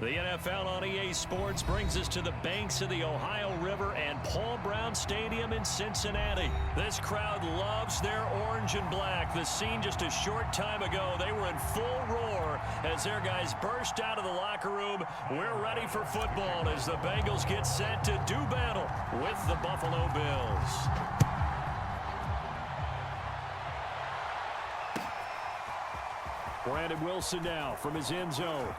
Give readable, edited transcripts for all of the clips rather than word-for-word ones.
The NFL on EA Sports brings us to the banks of the Ohio River and Paul Brown Stadium in Cincinnati. This crowd loves their orange and black. The scene just a short time ago, they were in full roar as their guys burst out of the locker room. We're ready for football as the Bengals get set to do battle with the Buffalo Bills. Brandon Wilson now from his end zone.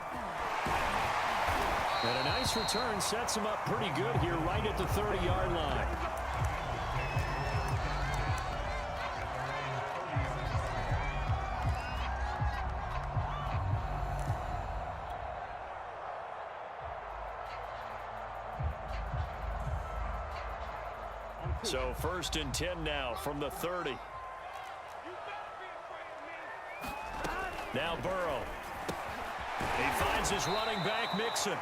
And a nice return sets him up pretty good here right at the 30-yard line. So 1st and 10 now from the 30. Now Burrow. He finds his running back, Mixon.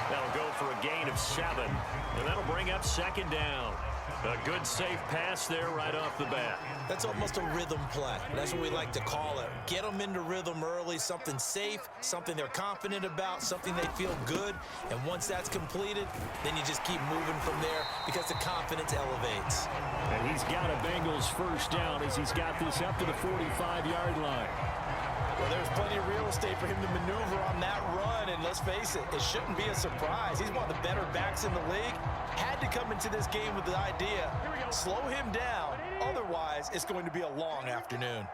That'll go for a gain of 7, and that'll bring up 2nd down. A good, safe pass there right off the bat. That's almost a rhythm play. That's what we like to call it. Get them into rhythm early, something safe, something they're confident about, something they feel good. And once that's completed, then you just keep moving from there because the confidence elevates. And he's got a Bengals first down as he's got this up to the 45-yard line. Well, there's plenty of real estate for him to maneuver on that run, and let's face it, it shouldn't be a surprise. He's one of the better backs in the league. Had to come into this game with the idea, slow him down, otherwise it's going to be a long afternoon.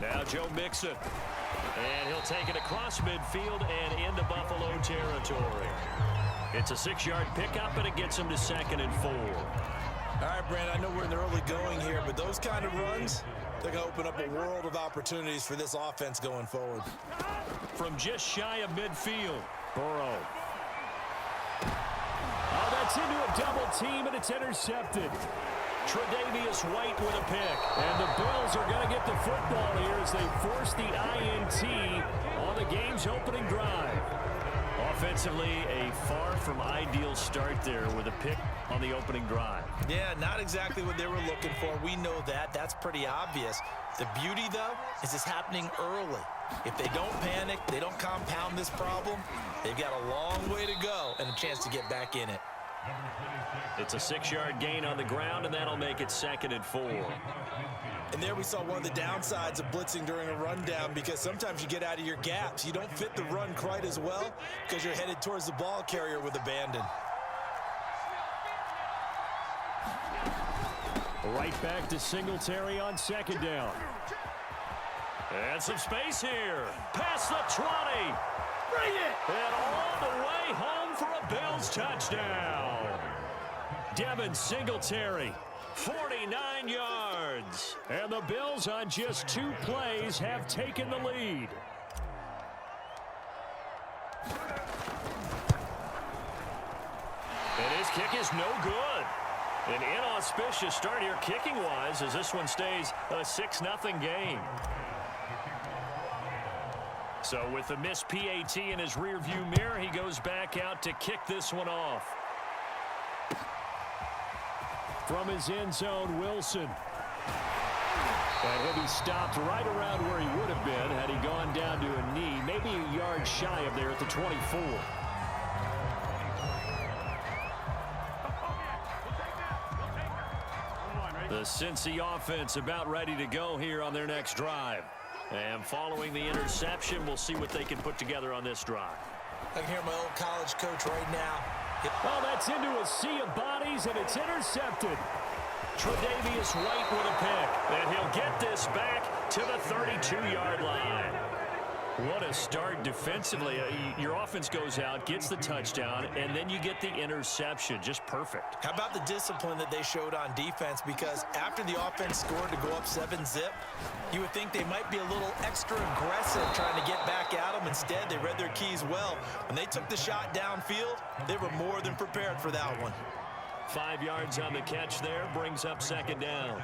Now Joe Mixon, and he'll take it across midfield and into Buffalo territory. It's a 6-yard pickup, and it gets him to 2nd and 4. All right, Brandon, I know we're in the early going here, but those kind of runs, they're going to open up a world of opportunities for this offense going forward. From just shy of midfield, Burrow. Oh, that's into a double team, and it's intercepted. Tre'Davious White with a pick. And the Bills are going to get the football here as they force the INT on the game's opening drive. Offensively, a far from ideal start there with a pick on the opening drive. Yeah, not exactly what they were looking for. We know that. That's pretty obvious. The beauty, though, is it's happening early. If they don't panic, they don't compound this problem, they've got a long way to go and a chance to get back in it. It's a 6-yard gain on the ground, and that'll make it 2nd and 4. And there we saw one of the downsides of blitzing during a rundown, because sometimes you get out of your gaps. You don't fit the run quite as well because you're headed towards the ball carrier with abandon. Right back to Singletary on 2nd down. And some space here. Past the 20. Bring it! And all the way home for a Bills touchdown. Devin Singletary, 49 yards. And the Bills on just 2 plays have taken the lead. And his kick is no good. An inauspicious start here kicking-wise as this one stays a 6-0 game. So with the missed PAT in his rearview mirror, he goes back out to kick this one off. From his end zone, Wilson. And he'll be stopped right around where he would have been had he gone down to a knee, maybe a yard shy of there at the 24. The Cincy offense about ready to go here on their next drive. And following the interception, we'll see what they can put together on this drive. I can hear my old college coach right now. Oh, that's into a sea of bodies, and it's intercepted. Tre'Davious White with a pick, and he'll get this back to the 32-yard line. What a start defensively. Your offense goes out, gets the touchdown, and then you get the interception. Just perfect. How about the discipline that they showed on defense? Because after the offense scored to go up 7-zip, you would think they might be a little extra aggressive trying to get back at them. Instead, they read their keys well. When they took the shot downfield, they were more than prepared for that one. 5 yards on the catch there, brings up 2nd down.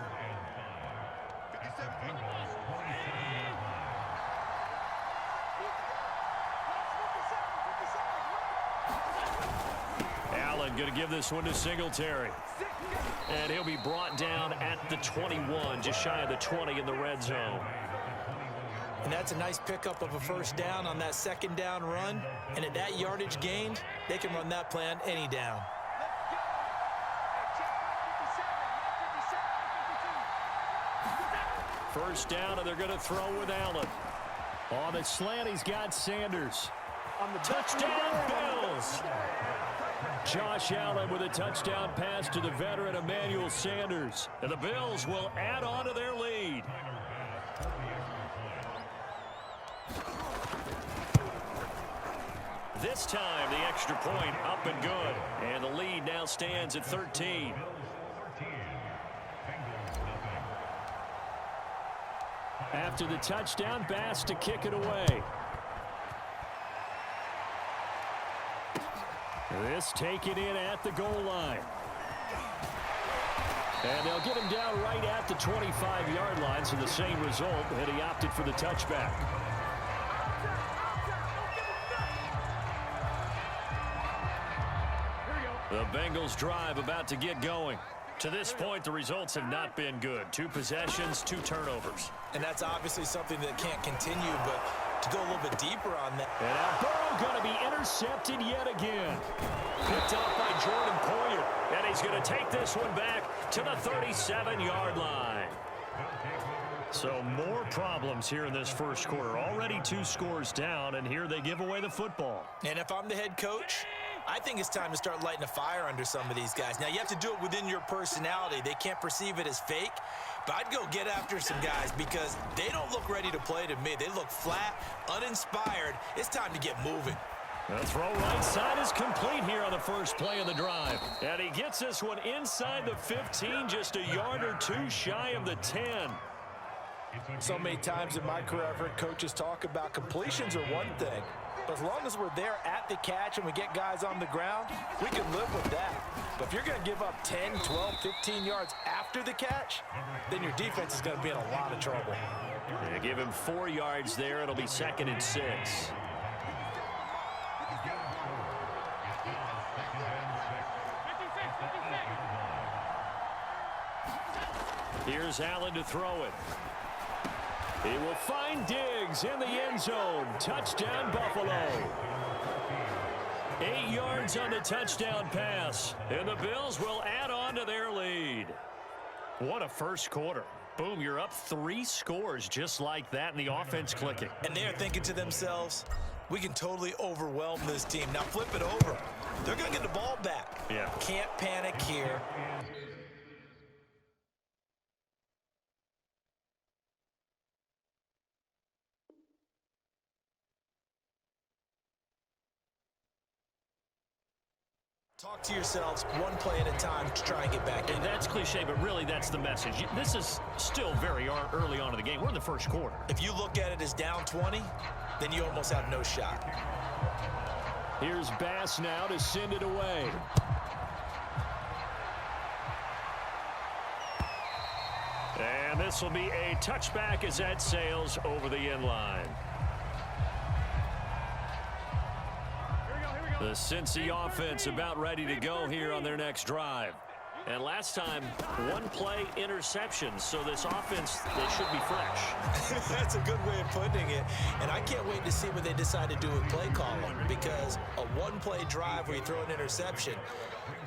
Allen going to give this one to Singletary. And he'll be brought down at the 21, just shy of the 20 in the red zone. And that's a nice pickup of a first down on that second down run. And at that yardage gained, they can run that play on any down. First down, and they're going to throw with Allen. On the slant, he's got Sanders. On the touchdown, Bills. Josh Allen with a touchdown pass to the veteran Emmanuel Sanders. And the Bills will add on to their lead. This time, the extra point up and good. And the lead now stands at 13. After the touchdown, Bass to kick it away. This taken in at the goal line. And they'll get him down right at the 25-yard line, so the same result, and he opted for the touchback. The Bengals drive about to get going. To this point, the results have not been good. 2 possessions, 2 turnovers. And that's obviously something that can't continue, but to go a little bit deeper on that. And now Burrow going to be intercepted yet again. Picked off by Jordan Poyer. And he's going to take this one back to the 37-yard line. So more problems here in this first quarter. Already 2 scores down, and here they give away the football. And if I'm the head coach, I think it's time to start lighting a fire under some of these guys. Now, you have to do it within your personality. They can't perceive it as fake. But I'd go get after some guys because they don't look ready to play to me. They look flat, uninspired. It's time to get moving. The throw right side is complete here on the first play of the drive. And he gets this one inside the 15, just a yard or 2 shy of the 10. So many times in my career, I've heard coaches talk about completions are one thing. But as long as we're there at the catch and we get guys on the ground, we can live with that. But if you're going to give up 10, 12, 15 yards after the catch, then your defense is going to be in a lot of trouble. Yeah, give him 4 yards there. It'll be 2nd and 6. Here's Allen to throw it. He will find Diggs in the end zone. Touchdown, Buffalo. 8 yards on the touchdown pass. And the Bills will add on to their lead. What a first quarter. Boom, you're up 3 scores just like that, and the offense clicking. And they're thinking to themselves, we can totally overwhelm this team. Now flip it over. They're going to get the ball back. Yeah. Can't panic here. Talk to yourselves one play at a time to try and get back in. And that's cliche, but really that's the message. This is still very early on in the game. We're in the first quarter. If you look at it as down 20, then you almost have no shot. Here's Bass now to send it away. And this will be a touchback as that sails over the end line. The Cincy offense about ready to go here on their next drive. And last time, 1 play interception. So this offense, they should be fresh. That's a good way of putting it. And I can't wait to see what they decide to do with play calling. Because a 1-play drive where you throw an interception,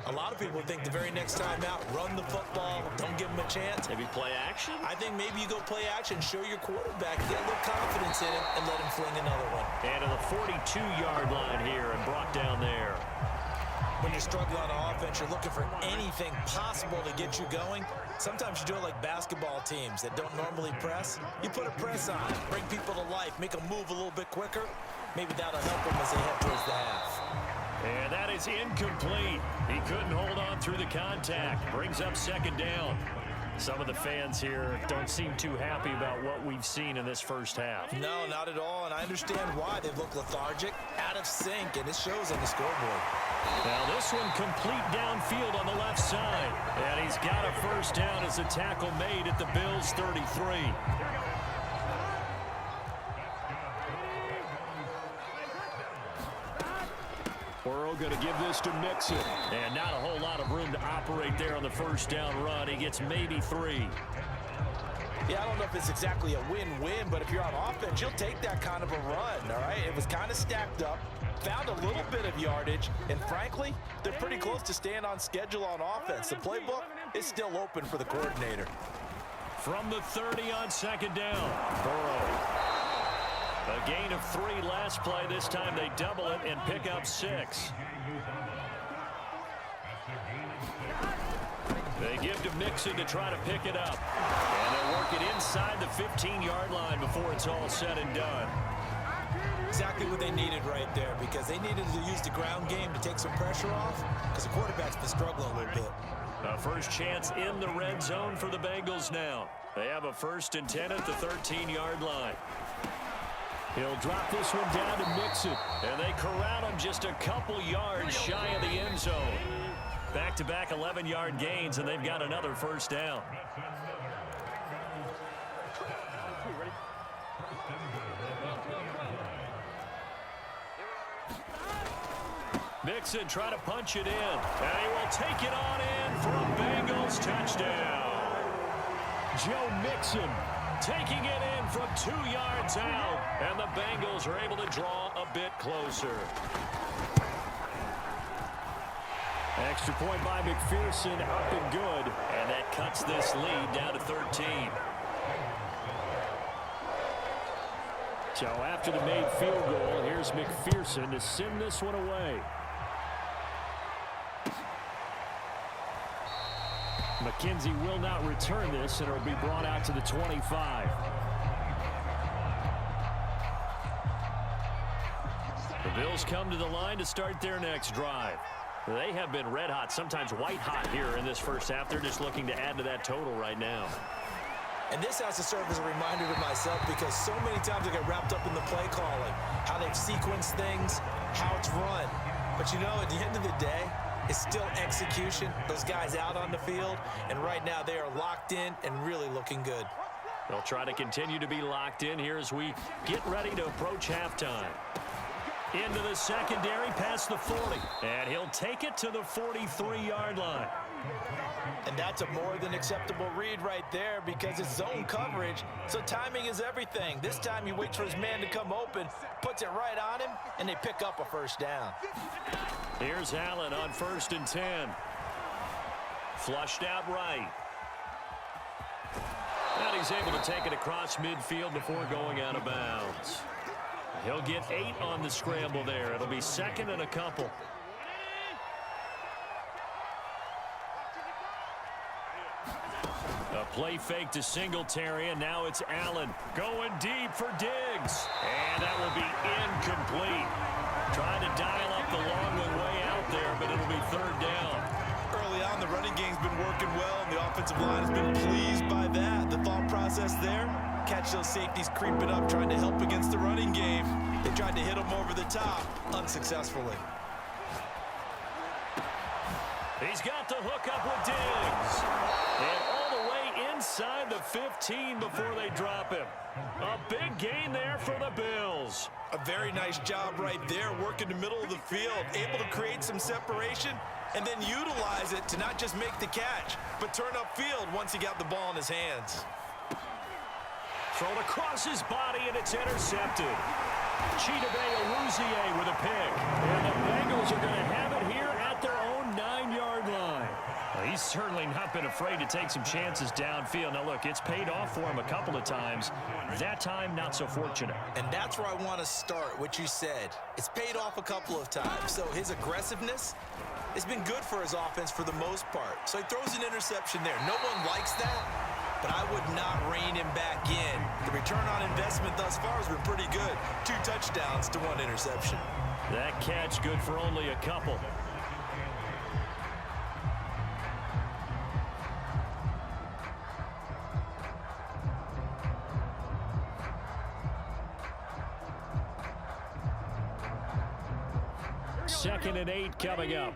a lot of people think the very next time out, run the football, don't give them a chance. Maybe play action? I think maybe you go play action, show your quarterback, get a little confidence in him, and let him fling another one. And to the 42-yard line here and brought down there. When you're struggling on offense, you're looking for anything possible to get you going. Sometimes you do it like basketball teams that don't normally press. You put a press on, bring people to life, make them move a little bit quicker. Maybe that'll help them as they head towards the half. And that is incomplete. He couldn't hold on through the contact. Brings up 2nd down. Some of the fans here don't seem too happy about what we've seen in this first half. No, not at all, and I understand why. They look lethargic, out of sync, and it shows on the scoreboard. Now this one complete downfield on the left side. And he's got a first down as the tackle made at the Bills' 33. Burrow going to give this to Mixon. And not a whole lot of room to operate there on the first down run. He gets maybe 3. Yeah, I don't know if it's exactly a win-win, but if you're on offense, you'll take that kind of a run, all right? It was kind of stacked up, found a little bit of yardage, and frankly, they're pretty close to staying on schedule on offense. The playbook is still open for the coordinator. From the 30 on second down, Burrow. A gain of 3 last play. This time they double it and pick up 6. They give to Mixon to try to pick it up. And they'll work it inside the 15-yard line before it's all said and done. Exactly what they needed right there, because they needed to use the ground game to take some pressure off, because the quarterback's been struggling a little bit. A first chance in the red zone for the Bengals now. They have a 1st and 10 at the 13-yard line. He'll drop this one down to Mixon, and they corral him just a couple yards shy of the end zone. Back-to-back 11-yard gains, and they've got another first down. Mixon try to punch it in, and he will take it on in for a Bengals touchdown. Joe Mixon taking it in from 2 yards out, and the Bengals are able to draw a bit closer. Extra point by McPherson, up and good, and that cuts this lead down to 13. So after the made field goal, here's McPherson to send this one away. McKenzie will not return this, and it will be brought out to the 25. The Bills come to the line to start their next drive. They have been red hot, sometimes white hot here in this first half. They're just looking to add to that total right now. And this has to serve as a reminder to myself, because so many times I get wrapped up in the play calling, how they've sequenced things, how it's run. But you know, at the end of the day, it's still execution. Those guys out on the field, and right now they are locked in and really looking good. They'll try to continue to be locked in here as we get ready to approach halftime. Into the secondary, past the 40, and he'll take it to the 43-yard line. And that's a more than acceptable read right there, because it's zone coverage, so timing is everything. This time he waits for his man to come open, puts it right on him, and they pick up a first down. Here's Allen on 1st and 10. Flushed out right. And he's able to take it across midfield before going out of bounds. He'll get 8 on the scramble there. It'll be 2nd and a couple. A play fake to Singletary, and now it's Allen going deep for Diggs. And that will be incomplete. Trying to dial up the long one way out there, but it'll be 3rd down. Early on, the running game's been working well, and the offensive line has been pleased by that. The thought process there, catch those safeties creeping up, trying to help against the running game. They tried to hit them over the top, unsuccessfully. He's got the hook up with Diggs. And all the way inside the 15 before they drop him. A big gain there for the Bills. A very nice job right there, working the middle of the field, able to create some separation, and then utilize it to not just make the catch, but turn upfield once he got the ball in his hands. Thrown across his body, and it's intercepted. Chidobe Awuzie with a pick. And the Bengals are going to have it here at their own 9-yard line. Well, he's certainly not been afraid to take some chances downfield. Now, look, it's paid off for him a couple of times. That time, not so fortunate. And that's where I want to start, what you said. It's paid off a couple of times. So his aggressiveness has been good for his offense for the most part. So he throws an interception there. No one likes that. But I would not rein him back in. The return on investment thus far has been pretty good. 2 touchdowns to 1 interception. That catch good for only a couple. Second and 8 coming up.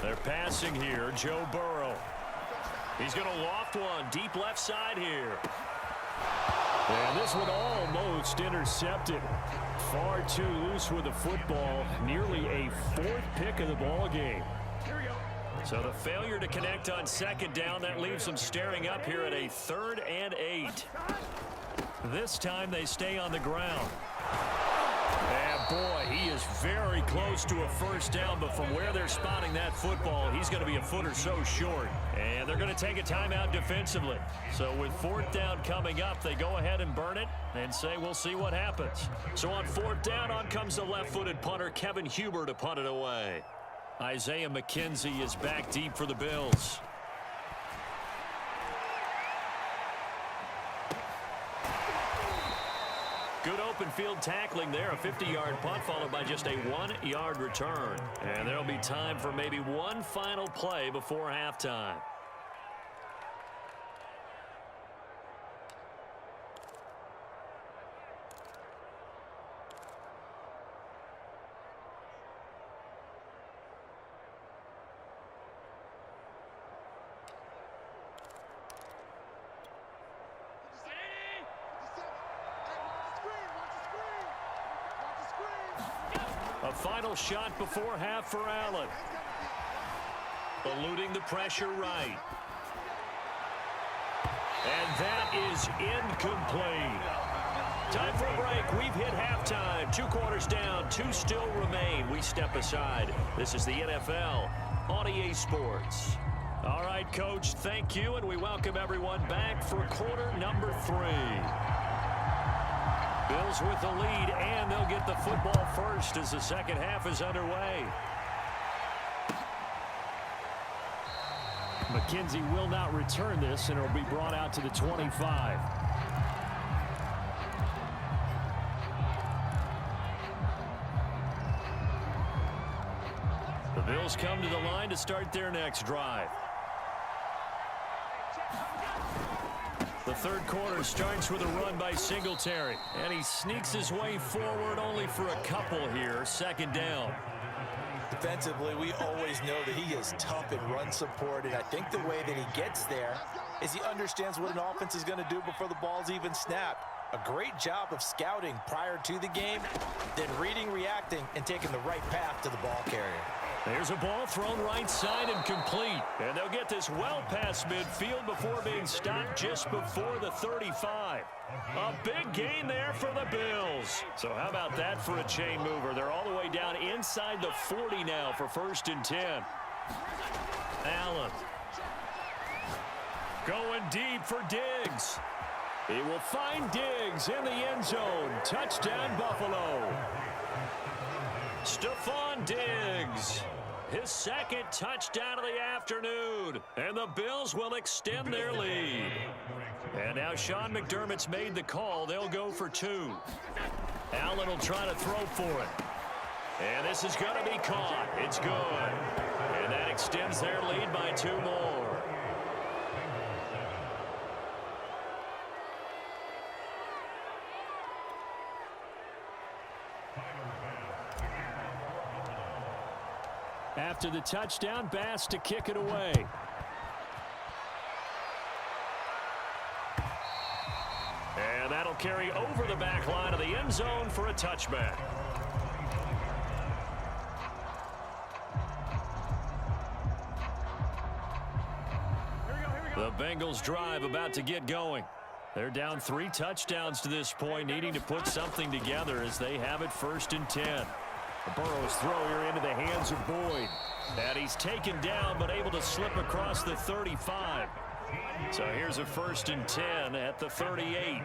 They're passing here, Joe Burrow. He's going to loft one, deep left side here. And this one almost intercepted. Far too loose with the football. Nearly a 4th pick of the ball game. So the failure to connect on second down, that leaves them staring up here at a 3rd and 8. This time they stay on the ground. And boy, he is very close to a first down, but from where they're spotting that football, he's going to be a foot or so short. And they're going to take a timeout defensively. So with 4th down coming up, they go ahead and burn it and say we'll see what happens. So on 4th down, on comes the left-footed punter, Kevin Huber, to punt it away. Isaiah McKenzie is back deep for the Bills. Good open field tackling there. A 50-yard punt followed by just a 1-yard return. And there'll be time for maybe one final play before halftime. A final shot before half for Allen. Eluding the pressure right. And that is incomplete. Time for a break. We've hit halftime. 2 quarters down. 2 still remain. We step aside. This is the NFL on EA Sports. All right, Coach, thank you, and we welcome everyone back for quarter number 3. Bills with the lead, and they'll get the football first as the second half is underway. McKenzie will not return this, and it'll be brought out to the 25. The Bills come to the line to start their next drive. The third quarter starts with a run by Singletary, and he sneaks his way forward only for a couple here. Second down. Defensively, we always know that he is tough in run support, and I think the way that he gets there is he understands what an offense is going to do before the ball's even snapped. A great job of scouting prior to the game, then reading, reacting, and taking the right path to the ball carrier. There's a ball thrown right side and complete. And they'll get this well past midfield before being stopped just before the 35. A big gain there for the Bills. So how about that for a chain mover? They're all the way down inside the 40 now for 1st and 10. Allen. Going deep for Diggs. He will find Diggs in the end zone. Touchdown, Buffalo. Stephon Diggs, his second touchdown of the afternoon, and the Bills will extend their lead. And now Sean McDermott's made the call. They'll go for 2. Allen will try to throw for it. And this is going to be caught. It's good. And that extends their lead by 2 more. After the touchdown, Bass to kick it away. And that'll carry over the back line of the end zone for a touchback. The Bengals drive about to get going. They're down 3 touchdowns to this point, needing to put something together as they have it 1st and 10. Burrow's throw here into the hands of Boyd. And he's taken down but able to slip across the 35. So here's a 1st and 10 at the 38.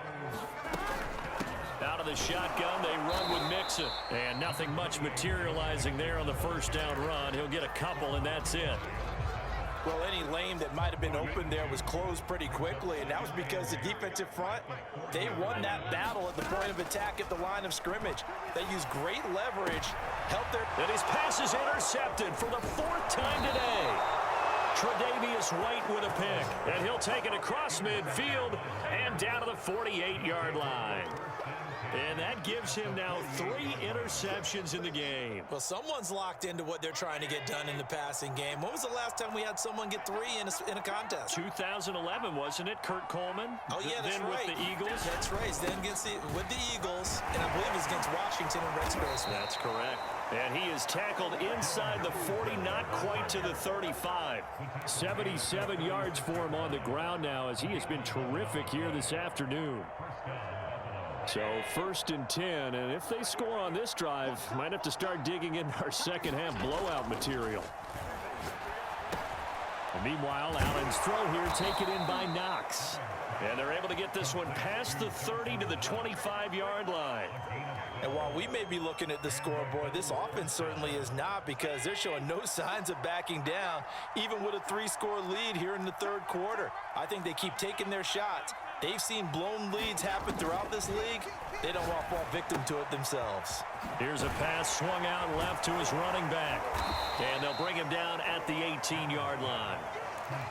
Out of the shotgun, they run with Mixon. And nothing much materializing there on the 1st down run. He'll get a couple, and that's it. Well, any lane that might have been open there was closed pretty quickly, and that was because the defensive front, they won that battle at the point of attack at the line of scrimmage. They used great leverage, helped their... And his pass is intercepted for the 4th time today. Tre'Davious White with a pick, and he'll take it across midfield and down to the 48-yard line. And that gives him now 3 interceptions in the game. Well, someone's locked into what they're trying to get done in the passing game. When was the last time we had someone get 3 in a contest? 2011, wasn't it? Kurt Coleman? Oh, yeah, that's then right. With the Eagles? That's right. Then with the Eagles, and I believe it was against Washington and Rex Grossman. That's correct. And he is tackled inside the 40, not quite to the 35. 77 yards for him on the ground now, as he has been terrific here this afternoon. So 1st and 10, and if they score on this drive, might have to start digging in our second half blowout material. And meanwhile, Allen's throw here taken in by Knox. And they're able to get this one past the 30 to the 25-yard line. And while we may be looking at the scoreboard, this offense certainly is not, because they're showing no signs of backing down, even with a 3-score lead here in the 3rd quarter. I think they keep taking their shots. They've seen blown leads happen throughout this league. They don't want to fall victim to it themselves. Here's a pass swung out left to his running back. And they'll bring him down at the 18-yard line.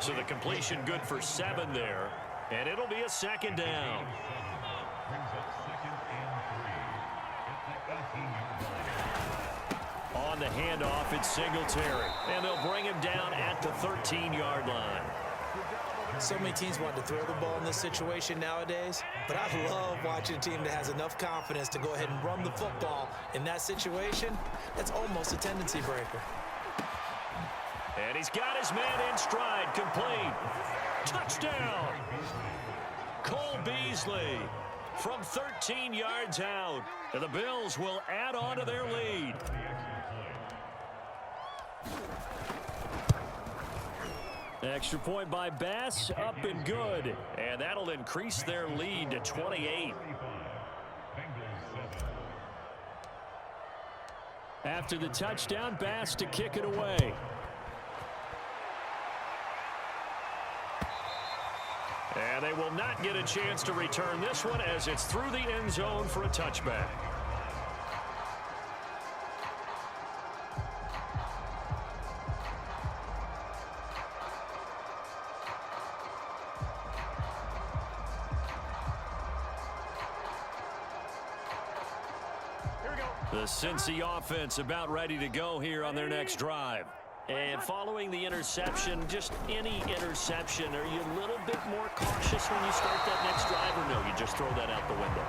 So the completion good for 7 there. And it'll be a 2nd down. On the handoff, it's Singletary. And they'll bring him down at the 13-yard line. So many teams want to throw the ball in this situation nowadays, but I love watching a team that has enough confidence to go ahead and run the football in that situation. That's almost a tendency breaker. And he's got his man in stride, complete. Touchdown! Cole Beasley from 13 yards out. And the Bills will add on to their lead. Extra point by Bass, up and good. And that'll increase their lead to 28. After the touchdown, Bass to kick it away. And they will not get a chance to return this one, as it's through the end zone for a touchback. The Cincy offense about ready to go here on their next drive. And following the interception, just any interception, are you a little bit more cautious when you start that next drive, or no, you just throw that out the window?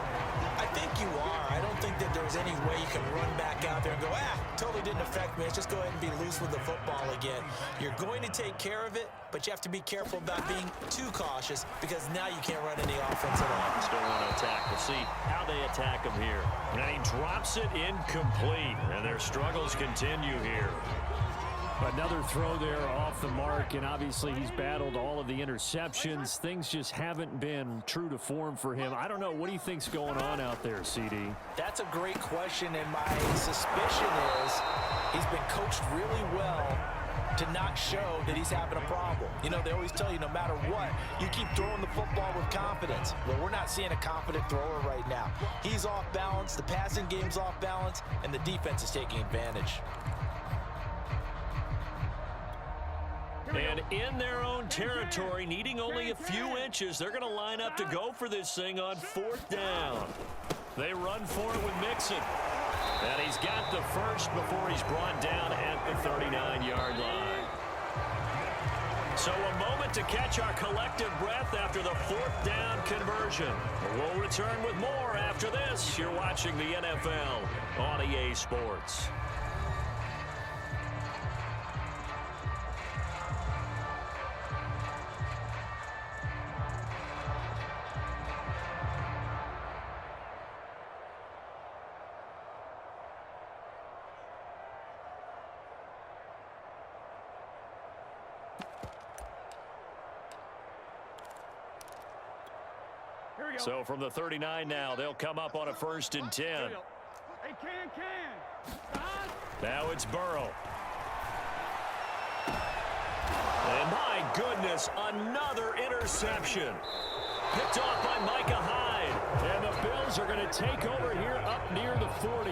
I think you are. I don't think that there's any way you can run back out there and go, totally didn't affect me. Let's just go ahead and be loose with the football again. You're going to take care of it, but you have to be careful about being too cautious, because now you can't run any offense at all. Still want to attack. We'll see how they attack him here. And he drops it incomplete, and their struggles continue here. Another throw there off the mark, and obviously he's battled all of the interceptions. Things just haven't been true to form for him. I don't know. What do you think's going on out there, CD? That's a great question, and my suspicion is he's been coached really well to not show that he's having a problem. You know, they always tell you no matter what, you keep throwing the football with confidence. Well, we're not seeing a confident thrower right now. He's off balance, the passing game's off balance, and the defense is taking advantage. And in their own territory, needing only a few inches, they're going to line up to go for this thing on 4th down. They run for it with Mixon. And he's got the first before he's brought down at the 39-yard line. So a moment to catch our collective breath after the 4th down conversion. We'll return with more after this. You're watching the NFL on EA Sports. So from the 39 now, they'll come up on a 1st and 10. Hey, Now it's Burrow. And my goodness, another interception. Picked off by Micah Hyde. And the Bills are going to take over here up near the 40.